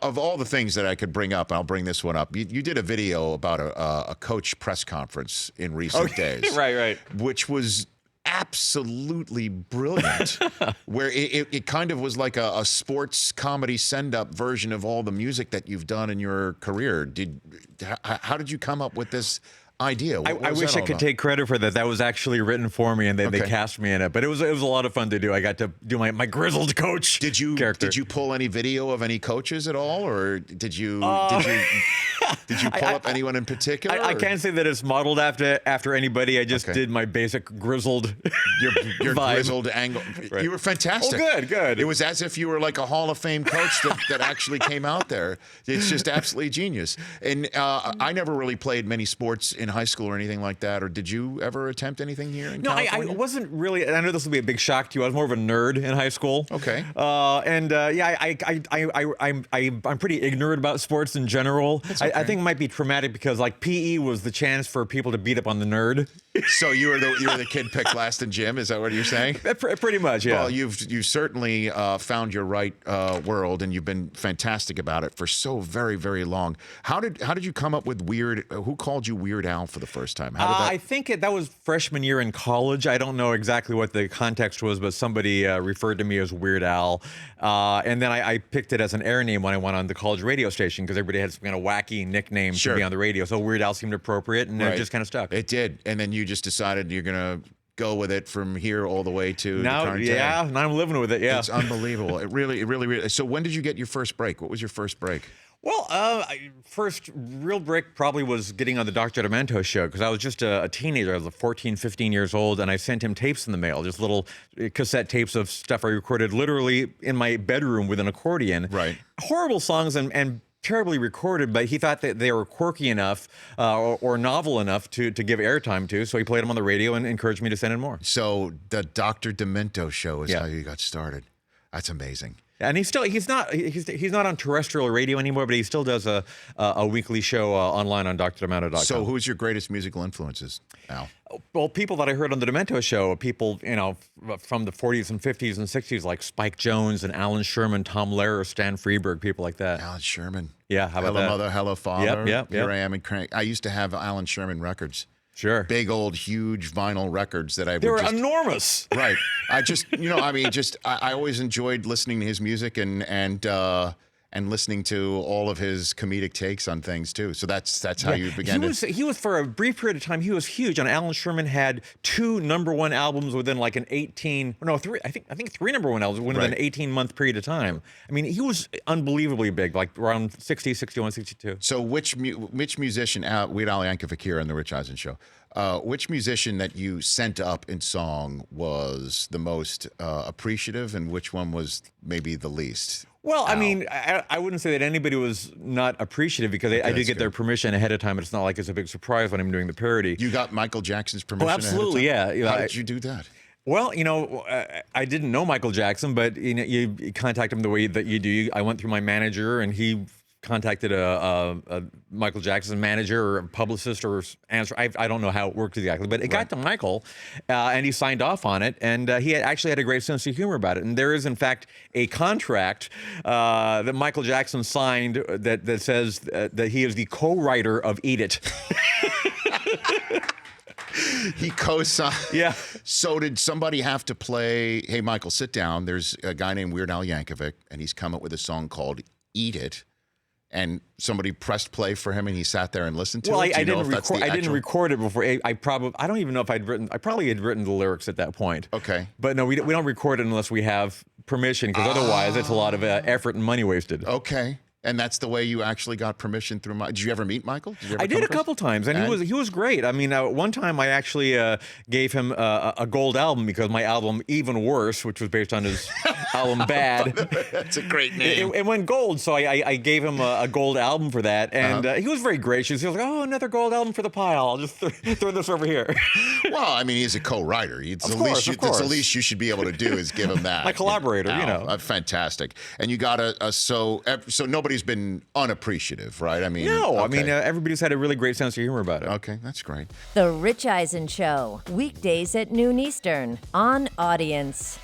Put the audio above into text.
of all the things that I could bring up, I'll bring this one up. You did a video about a coach press conference in recent days. Right. Which was absolutely brilliant, where it kind of was like a sports comedy send-up version of all the music that you've done in your career. How did you come up with this idea? I wish I could take credit for that. That was actually written for me, and they cast me in it. But it was a lot of fun to do. I got to do my grizzled coach character. Did you pull any video of any coaches at all, or did you pull up anyone in particular? I can't say that it's modeled after anybody. I just did my basic grizzled your vibe. grizzled angle. Right. You were fantastic. Oh, good. It was as if you were like a Hall of Fame coach that actually came out there. It's just absolutely genius. And I never really played many sports in high school or anything like that. Or did you ever attempt anything here in California? I wasn't really. I know this will be a big shock to you. I was more of a nerd in high school. Okay. I'm pretty ignorant about sports in general. I think it might be traumatic because like PE was the chance for people to beat up on the nerd. So you were the kid picked last in gym. Is that what you're saying? Pretty much, yeah. Well, you've certainly found your right world, and you've been fantastic about it for so very, very long. How did you come up with Weird? Who called you Weird Al for the first time? I think that was freshman year in college. I don't know exactly what the context was, but somebody referred to me as Weird Al, and then I picked it as an air name when I went on the college radio station because everybody had some kind of wacky nickname to be on the radio. So Weird Al seemed appropriate, and it just kind of stuck. It did, and then you just decided you're gonna go with it from here all the way to now. The current Now day. I'm living with it. Yeah, it's unbelievable. It really. So when did you get your first break? What was your first break? Well, first real break probably was getting on the Dr. Demento show because I was just a teenager. I was 14, 15 years old, and I sent him tapes in the mail, just little cassette tapes of stuff I recorded literally in my bedroom with an accordion. Right. Horrible songs and terribly recorded, but he thought that they were quirky enough or novel enough to give airtime to, so he played them on the radio and encouraged me to send in more. So the Dr. Demento show is how you got started. That's amazing. And he's not on terrestrial radio anymore, but he still does a weekly show online on drdemento.com. So who's your greatest musical influences, Al? Well, people that I heard on the Demento show, people, from the 40s and 50s and 60s, like Spike Jones and Alan Sherman, Tom Lehrer, Stan Freberg, people like that. Alan Sherman. Yeah, how about Hello, that? Mother, Hello, Father. Yep. Here I am in Crank. I used to have Alan Sherman records. Sure. Big old huge vinyl records that I would They were enormous. Right. I just, I always enjoyed listening to his music and listening to all of his comedic takes on things too. So that's how you began He was for a brief period of time, he was huge. And Alan Sherman had 2 #1 albums within like three #1 albums within an 18-month period of time. I mean, he was unbelievably big, like around 60, 61, 62. So which musician, Weird Al Yankovic here on the Rich Eisen Show, which musician that you sent up in song was the most appreciative, and which one was maybe the least? Well, I mean, I wouldn't say that anybody was not appreciative because I did get their permission ahead of time. It's not like it's a big surprise when I'm doing the parody. You got Michael Jackson's permission? Oh, absolutely, ahead of time? yeah. How did you do that? Well, I didn't know Michael Jackson, but you contact him the way that you do. I went through my manager, and he contacted a Michael Jackson manager or a publicist or answer. I don't know how it worked exactly, but it got to Michael, and he signed off on it, and he actually had a great sense of humor about it. And there is, in fact, a contract that Michael Jackson signed that says that he is the co-writer of Eat It. He co-signed. Yeah. So did somebody have to play, hey, Michael, sit down. There's a guy named Weird Al Yankovic, and he's come up with a song called Eat It. And somebody pressed play for him, and he sat there and listened to it. I didn't record it before. I don't even know if I probably had written the lyrics at that point. Okay. But no, we don't record it unless we have permission, because otherwise it's a lot of effort and money wasted. Okay. And that's the way you actually got permission through Did you ever meet Michael? I did a couple times, and he was great. I mean, one time I actually gave him a gold album because my album Even Worse, which was based on his album Bad. That's a great name. It went gold, so I gave him a gold album for that, and he was very gracious. He was like, "Oh, another gold album for the pile. I'll just throw this over here." Well, I mean, he's a co-writer. That's course. the least you should be able to do is give him that. My collaborator, fantastic. And you got so nobody's been unappreciative, right? I mean, no. I mean, everybody's had a really great sense of humor about it. Okay, that's great. The Rich Eisen Show, weekdays at noon Eastern on Audience.